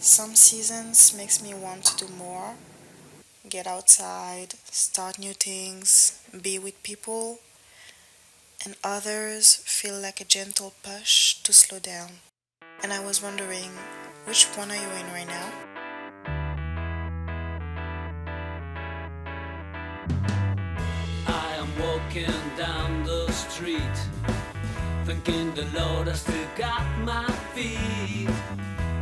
Some seasons makes me want to do more, get outside, start new things, be with people, and others feel like a gentle push to slow down. And I was wondering, which one are you in right now? I am walking down the street, thanking the Lord I still got my feet.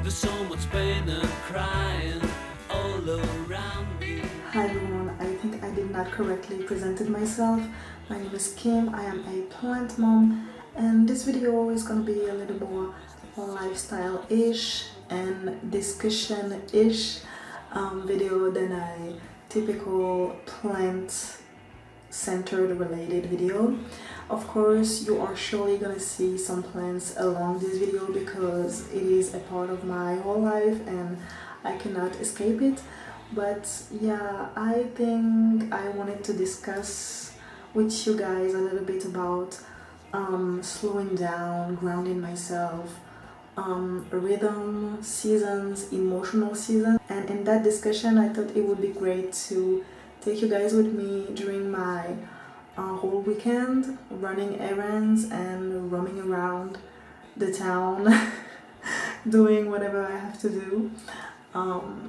There's so much pain and crying all around me. Hi everyone, I think I did not correctly presented myself. My name is Kim, I am a plant mom, and this video is gonna be a little more lifestyle-ish and discussion-ish video than a typical plant-centered related video. Of course, you are surely gonna see some plants along this video because it is a part of my whole life and I cannot escape it. But yeah, I think I wanted to discuss with you guys a little bit about slowing down, grounding myself, rhythm, seasons, emotional seasons. And in that discussion, I thought it would be great to take you guys with me during my whole weekend, running errands and roaming around the town, doing whatever I have to do.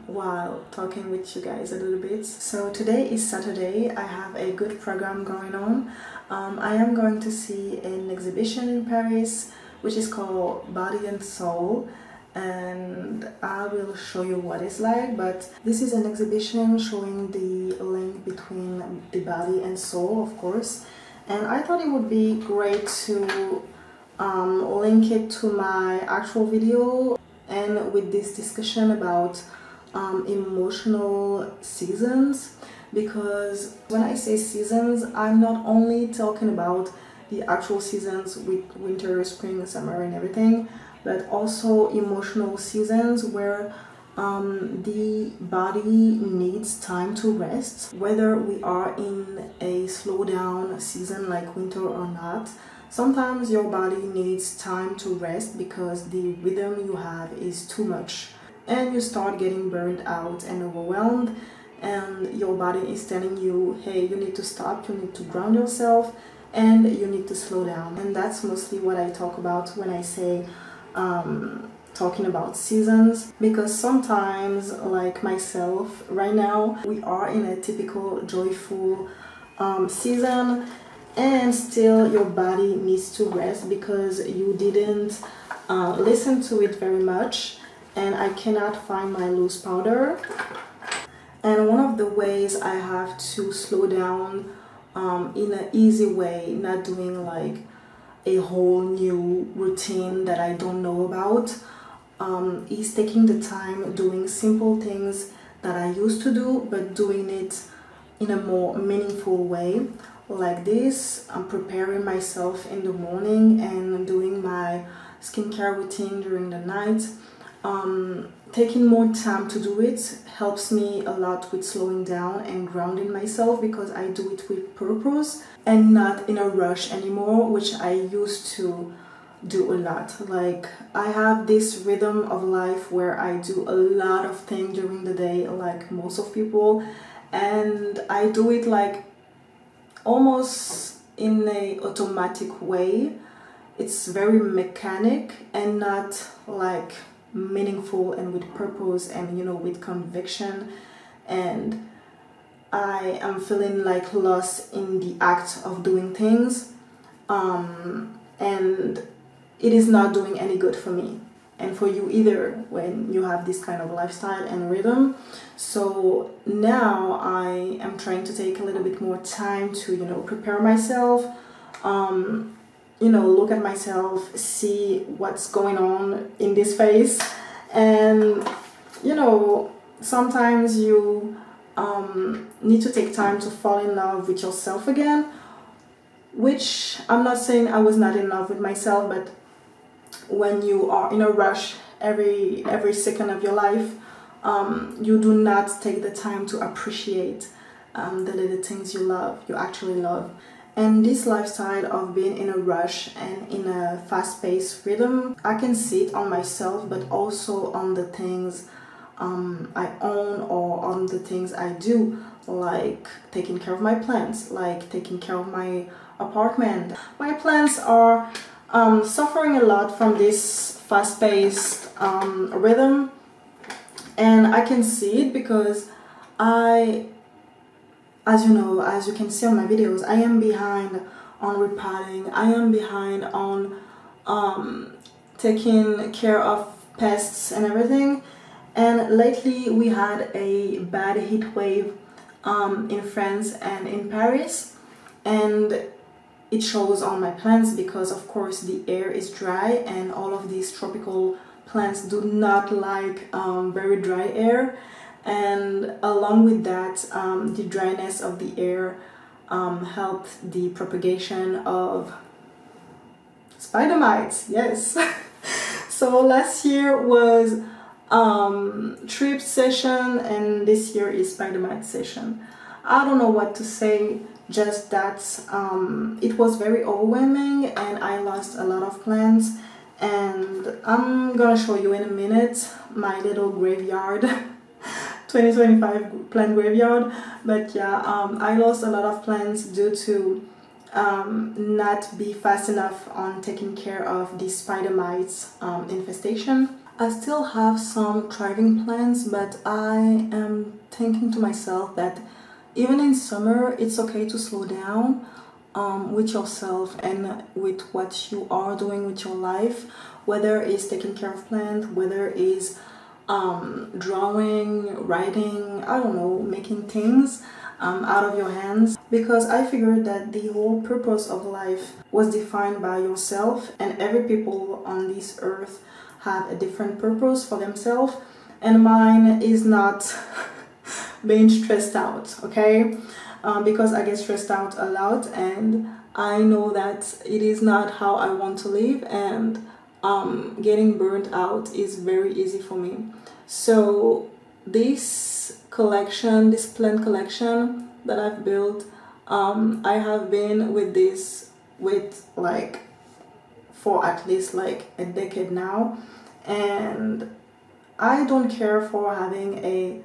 While talking with you guys a little bit. So today is Saturday. I have a good program going on. I am going to see an exhibition in Paris which is called Body and Soul, and I will show you what it's like. But this is an exhibition showing the link between the body and soul, of course, and I thought it would be great to link it to my actual video and with this discussion about emotional seasons, because when I say seasons, I'm not only talking about the actual seasons with winter, spring, summer and everything, but also emotional seasons where the body needs time to rest, whether we are in a slow down season like winter or not. Sometimes your body needs time to rest because the rhythm you have is too much and you start getting burned out and overwhelmed, and your body is telling you, hey, you need to stop, you need to ground yourself, and you need to slow down. And that's mostly what I talk about when I say talking about seasons, because sometimes, like myself right now, we are in a typical joyful season, and still your body needs to rest because you didn't listen to it very much. And I cannot find my loose powder, and one of the ways I have to slow down in an easy way, not doing like a whole new routine that I don't know about, is taking the time doing simple things that I used to do, but doing it in a more meaningful way. Like this, I'm preparing myself in the morning and doing my skincare routine during the night. Taking more time to do it helps me a lot with slowing down and grounding myself, because I do it with purpose and not in a rush anymore, which I used to do a lot. Like, I have this rhythm of life where I do a lot of things during the day, like most of people, and I do it like almost in a automatic way. It's very mechanic and not like meaningful and with purpose and, you know, with conviction, and I am feeling like lost in the act of doing things, and it is not doing any good for me and for you either when you have this kind of lifestyle and rhythm. So now I am trying to take a little bit more time to, you know, prepare myself, look at myself, see what's going on in this phase. And, sometimes you need to take time to fall in love with yourself again, which I'm not saying I was not in love with myself, but when you are in a rush every second of your life, you do not take the time to appreciate the little things you actually love. And this lifestyle of being in a rush and in a fast-paced rhythm, I can see it on myself, but also on the things I own or on the things I do, like taking care of my plants, like taking care of my apartment. My plants are suffering a lot from this fast-paced rhythm, and I can see it because as you know, as you can see on my videos, I am behind on repotting. I am behind on taking care of pests and everything. And lately we had a bad heat wave in France and in Paris, and it shows on my plants because of course the air is dry and all of these tropical plants do not like very dry air, and along with that the dryness of the air helped the propagation of spidermites. Yes. So last year was trip session and this year is spidermite session. I don't know what to say, just that it was very overwhelming and I lost a lot of plants, and I'm gonna show you in a minute my little graveyard 2025 plant graveyard. But yeah, I lost a lot of plants due to not be fast enough on taking care of the spider mites infestation. I still have some thriving plants, but I am thinking to myself that even in summer it's okay to slow down with yourself and with what you are doing with your life, whether it's taking care of plants, whether it's drawing, writing, I don't know, making things out of your hands, because I figured that the whole purpose of life was defined by yourself, and every people on this earth have a different purpose for themselves, and mine is not being stressed out, okay? Because I get stressed out a lot and I know that it is not how I want to live, and getting burnt out is very easy for me. So this collection, this plant collection that I've built, I have been with this like for at least like a decade now, and I don't care for having a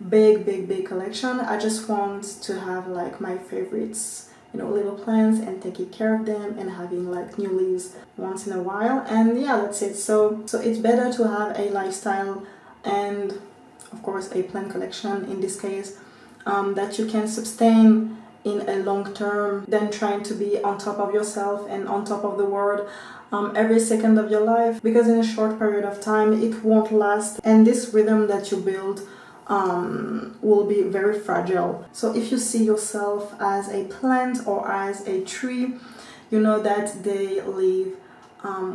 big collection. I just want to have like my favorites, you know, little plants, and taking care of them and having like new leaves once in a while, and yeah, that's it. So it's better to have a lifestyle and of course a plant collection in this case that you can sustain in a long term than trying to be on top of yourself and on top of the world every second of your life, because in a short period of time it won't last, and this rhythm that you build will be very fragile. So if you see yourself as a plant or as a tree, you know that they live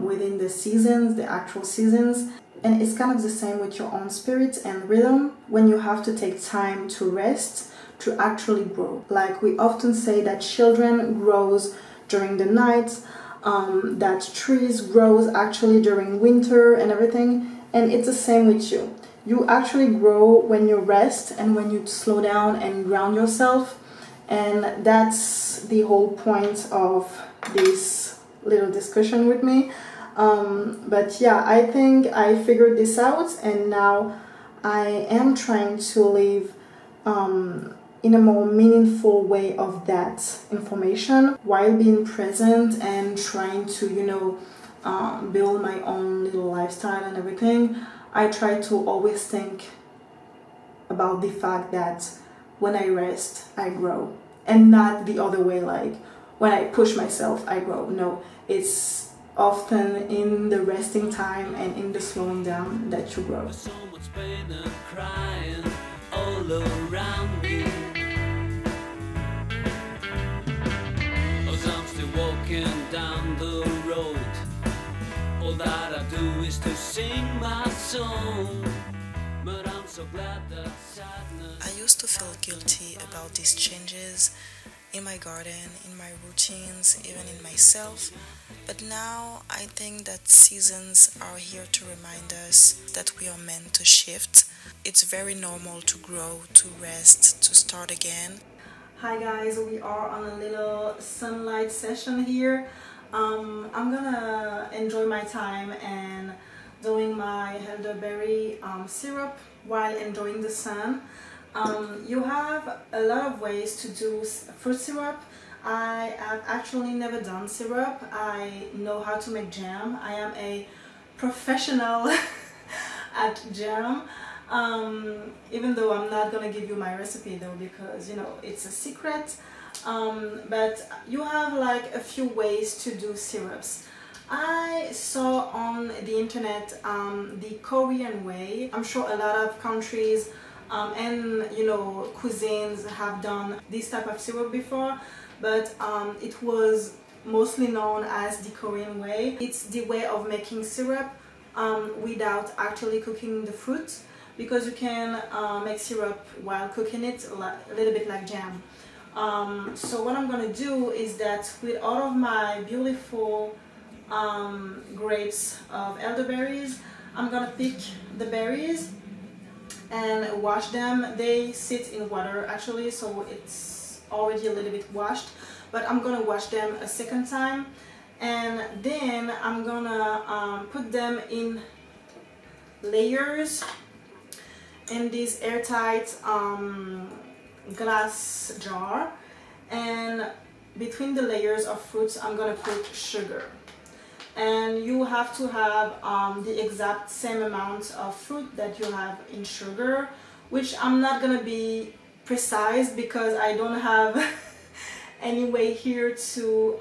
within the seasons, the actual seasons, and it's kind of the same with your own spirit and rhythm. When you have to take time to rest, to actually grow. Like we often say that children grows during the night, that trees grows actually during winter and everything, and it's the same with you. You actually grow when you rest and when you slow down and ground yourself, and that's the whole point of this little discussion with me. But yeah, I think I figured this out, and now I am trying to live in a more meaningful way of that information while being present and trying to, you know, build my own little lifestyle and everything. I try to always think about the fact that when I rest, I grow, and not the other way, like when I push myself, I grow. No, it's often in the resting time and in the slowing down that you grow. So much pain and crying all around me, as I'm still walking down the road. All that I do is to sing my song, but I'm so glad that sadness. I used to feel guilty about these changes in my garden, in my routines, even in myself. But now I think that seasons are here to remind us that we are meant to shift. It's very normal to grow, to rest, to start again. Hi guys, we are on a little sunlight session here. I'm gonna enjoy my time and doing my elderberry syrup while enjoying the sun. You have a lot of ways to do fruit syrup. I have actually never done syrup. I know how to make jam. I am a professional at jam. Even though I'm not gonna give you my recipe though, because you know it's a secret. But you have like a few ways to do syrups. I saw on the internet the Korean way. I'm sure a lot of countries and you know cuisines have done this type of syrup before, but it was mostly known as the Korean way. It's the way of making syrup without actually cooking the fruit, because you can make syrup while cooking it, a little bit like jam. So what I'm gonna do is that with all of my beautiful grapes of elderberries, I'm gonna pick the berries and wash them. They sit in water actually, so it's already a little bit washed, but I'm gonna wash them a second time, and then I'm gonna put them in layers in this airtight glass jar, and between the layers of fruits I'm gonna put sugar. And you have to have the exact same amount of fruit that you have in sugar, which I'm not gonna be precise because I don't have any way here to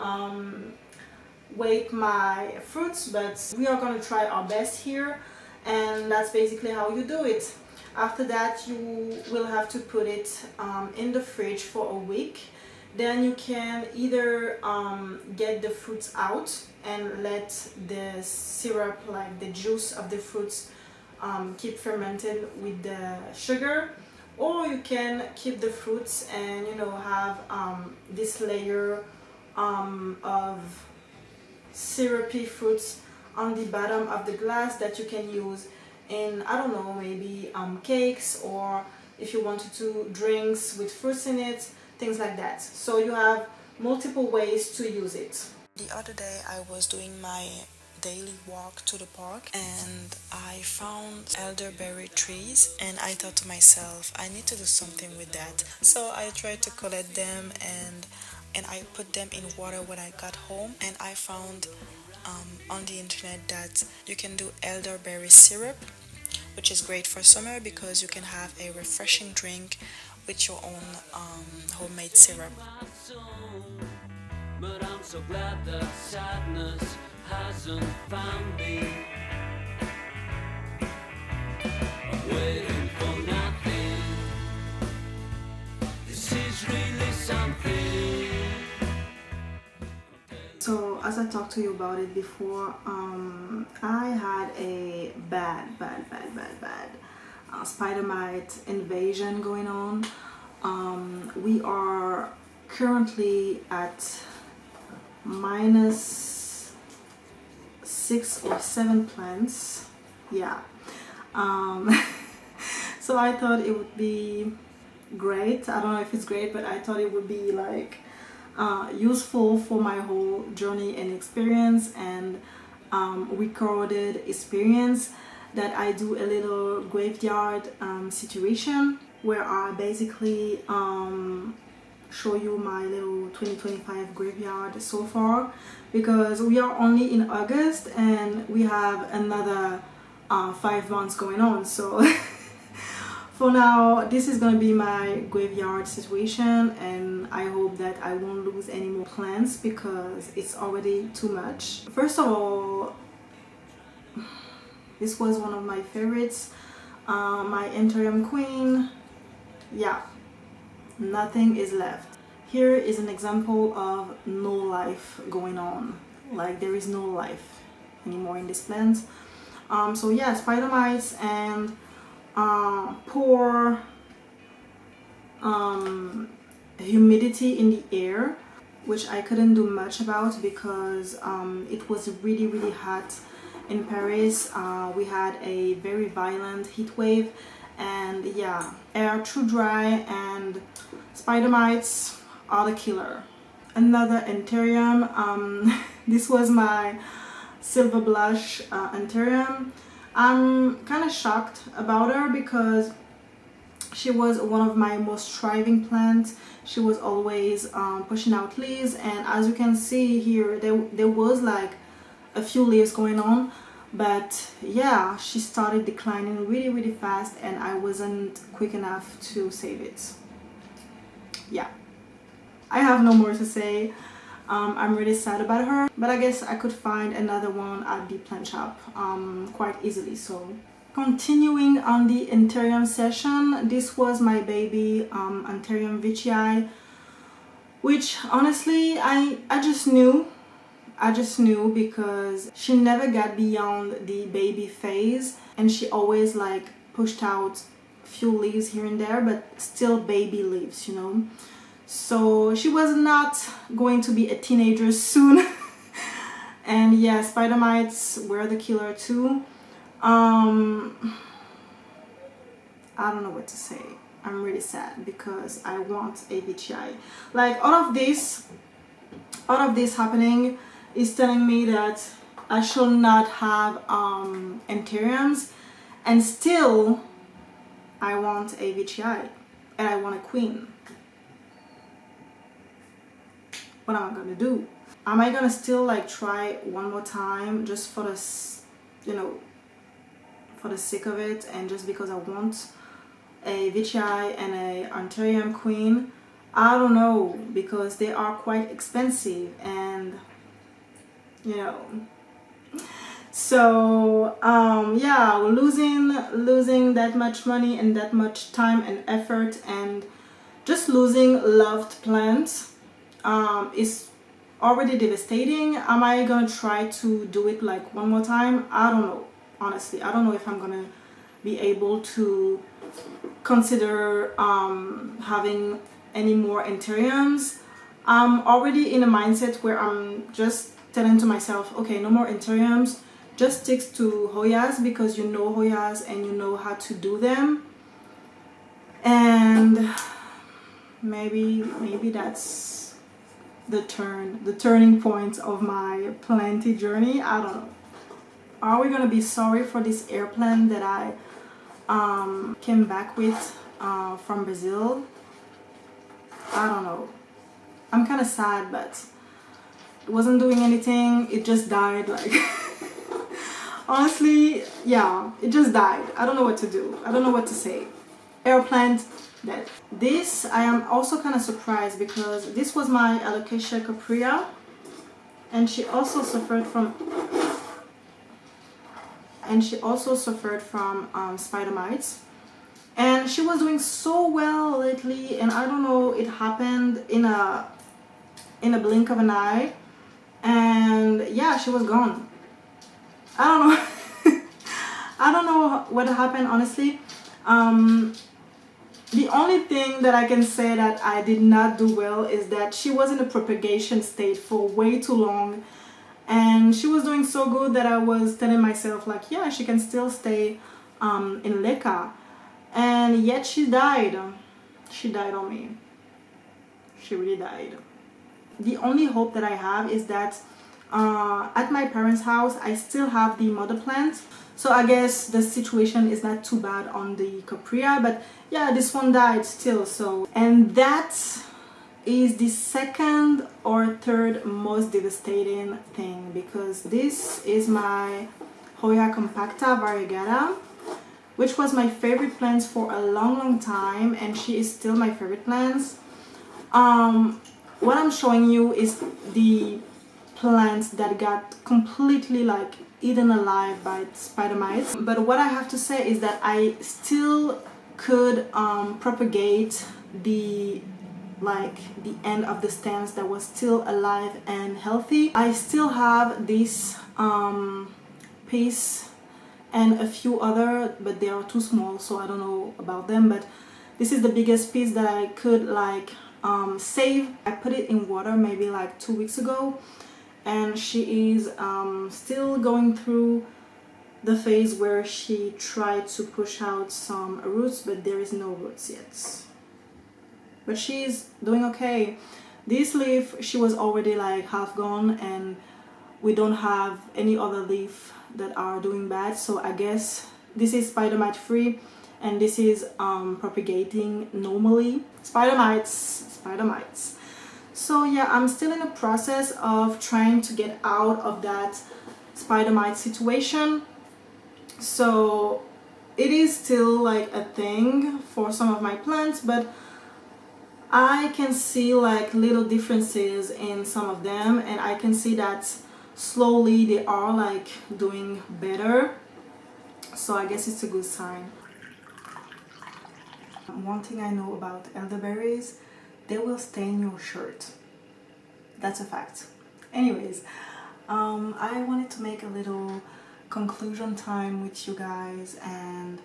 weight my fruits, but we are gonna try our best here, and that's basically how you do it. After that, you will have to put it in the fridge for a week. Then you can either get the fruits out and let the syrup, like the juice of the fruits, keep fermented with the sugar, or you can keep the fruits and you know have this layer of syrupy fruits on the bottom of the glass that you can use in, I don't know, maybe cakes, or if you wanted to drinks with fruits in it, things like that. So you have multiple ways to use it. The other day I was doing my daily walk to the park and I found elderberry trees, and I thought to myself, I need to do something with that. So I tried to collect them and I put them in water when I got home, and I found on the internet that you can do elderberry syrup, which is great for summer because you can have a refreshing drink with your own homemade syrup. But I'm so glad that sadness hasn't found me. I'm waiting for nothing. This is really something. So as I talked to you about it before, I had a bad spidermite invasion going on. We are currently at minus 6 or 7 plants. Yeah. So I thought it would be great. I don't know if it's great, but I thought it would be like useful for my whole journey and experience and recorded experience, that I do a little graveyard situation where I basically show you my little 2025 graveyard so far, because we are only in August and we have another 5 months going on. So for now, this is gonna be my graveyard situation, and I hope that I won't lose any more plants because it's already too much. First of all, this was one of my favorites, my Interim Queen. Yeah, nothing is left. Here is an example of no life going on, like there is no life anymore in this plant. So yeah, spider mites and poor humidity in the air, which I couldn't do much about because it was really hot in Paris. We had a very violent heat wave, and yeah, air too dry and spider mites are the killer. Another Anthurium, this was my silver blush Anthurium. I'm kind of shocked about her because she was one of my most thriving plants. She was always pushing out leaves, and as you can see here, there was like a few leaves going on, but yeah, she started declining really fast, and I wasn't quick enough to save it. Yeah, I have no more to say. I'm really sad about her, but I guess I could find another one at the plant shop quite easily. So continuing on the Anthurium session, this was my baby Anthurium veitchii, which honestly I just knew because she never got beyond the baby phase, and she always like pushed out a few leaves here and there, but still baby leaves, you know. So she was not going to be a teenager soon. And yeah, spider mites were the killer too. I don't know what to say. I'm really sad because I want a veitchii. Like all of this happening is telling me that I shall not have anthuriums, and still I want a veitchii and I want a queen. What am I gonna do? Am I gonna still like try one more time just for the, you know, for the sake of it, and just because I want a veitchii and a anthurium queen? I don't know, because they are quite expensive, and you know, so yeah, losing that much money and that much time and effort, and just losing loved plants is already devastating. Am I gonna try to do it like one more time? I don't know. Honestly, I don't know if I'm gonna be able to consider having any more anthuriums. I'm already in a mindset where I'm just telling to myself, okay, no more anthuriums, just stick to Hoyas, because you know Hoyas and you know how to do them. And maybe that's the turning point of my planting journey. I don't know. Are we gonna be sorry for this air plant that I came back with from Brazil? I don't know. I'm kind of sad, but it wasn't doing anything. It just died. Like honestly, yeah, it just died. I don't know what to do. I don't know what to say. Air plant dead. This I am also kind of surprised, because this was my Alocasia caprea, and she also suffered from spider mites, and she was doing so well lately, and I don't know, it happened in a blink of an eye, and yeah, she was gone. I don't know. I don't know what happened, honestly. The only thing that I can say that I did not do well is that she was in a propagation state for way too long, and she was doing so good that I was telling myself like, yeah, she can still stay in Leca, and yet she died. She died on me. She really died. The only hope that I have is that at my parents' house I still have the mother plant, so I guess the situation is not too bad on the caprea, but yeah, this one died still. So, and that is the second or third most devastating thing, because this is my Hoya compacta variegata, which was my favorite plant for a long time, and she is still my favorite plant. What I'm showing you is the plants that got completely like eaten alive by spider mites, but what I have to say is that I still could propagate the end of the stems that was still alive and healthy. I still have this piece and a few other, but they are too small, so I don't know about them, but this is the biggest piece that I could like save. I put it in water maybe like 2 weeks ago, and she is still going through the phase where she tried to push out some roots, but there is no roots yet. But she's doing okay. This leaf, she was already like half gone, and we don't have any other leaf that are doing bad. So I guess this is spidermite free, and this is propagating normally. Spidermites. So yeah, I'm still in the process of trying to get out of that spidermite situation. So it is still like a thing for some of my plants, but I can see like little differences in some of them, and I can see that slowly they are like doing better. So I guess it's a good sign. One thing I know about elderberries, they will stain your shirt. That's a fact. Anyways, I wanted to make a little conclusion time with you guys and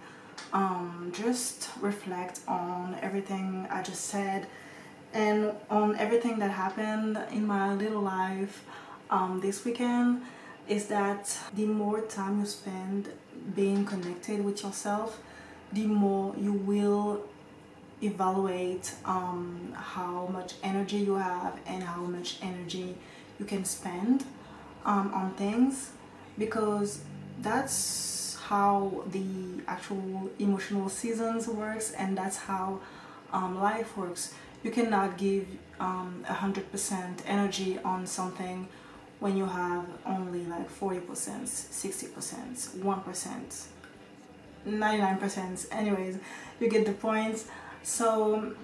just reflect on everything I just said and on everything that happened in my little life this weekend. Is that the more time you spend being connected with yourself, the more you will evaluate how much energy you have and how much energy you can spend on things, because that's how the actual emotional seasons works, and that's how life works. You cannot give 100% energy on something when you have only like 40%, 60%, 1%, 99%. Anyways, you get the point. So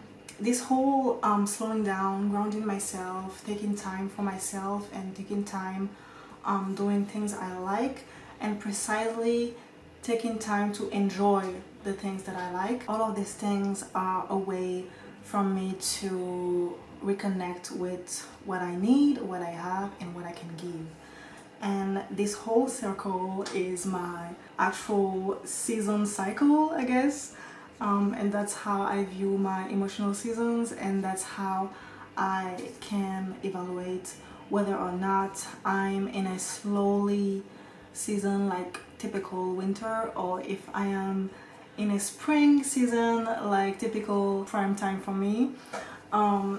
this whole slowing down, grounding myself, taking time for myself, and taking time doing things I like, and precisely taking time to enjoy the things that I like, all of these things are a way for me to reconnect with what I need, what I have, and what I can give. And this whole circle is my actual season cycle, I guess. And that's how I view my emotional seasons, and that's how I can evaluate whether or not I'm in a slowly season like typical winter, or if I am in a spring season like typical prime time for me.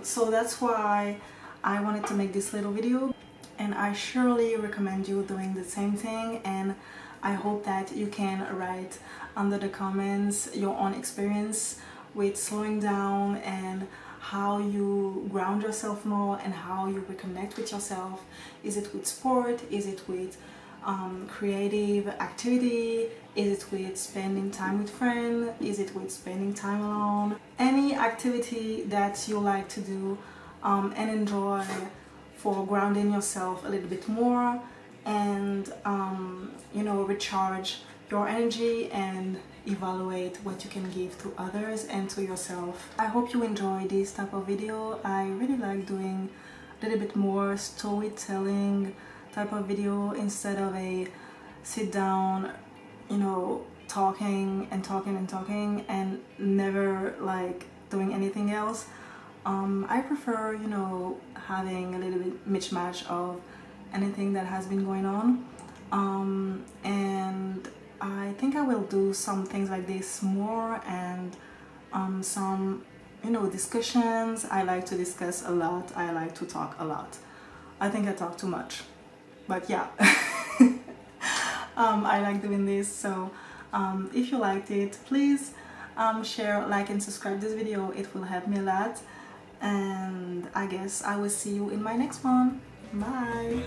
So that's why I wanted to make this little video, and I surely recommend you doing the same thing. And I hope that you can write under the comments your own experience with slowing down, and how you ground yourself more, and how you reconnect with yourself. Is it with sport? Is it with creative activity? Is it with spending time with friends? Is it with spending time alone? Any activity that you like to do and enjoy for grounding yourself a little bit more, and you know, recharge your energy and evaluate what you can give to others and to yourself. I hope you enjoy this type of video. I really like doing a little bit more storytelling type of video instead of a sit down, you know, talking and never like doing anything else. I prefer, you know, having a little bit mismatch of anything that has been going on, and I think I will do some things like this more, and some, you know, discussions. I like to discuss a lot. I like to talk a lot. I think I talk too much, but yeah. I like doing this. So if you liked it, please share, like, and subscribe this video. It will help me a lot, and I guess I will see you in my next one. Bye.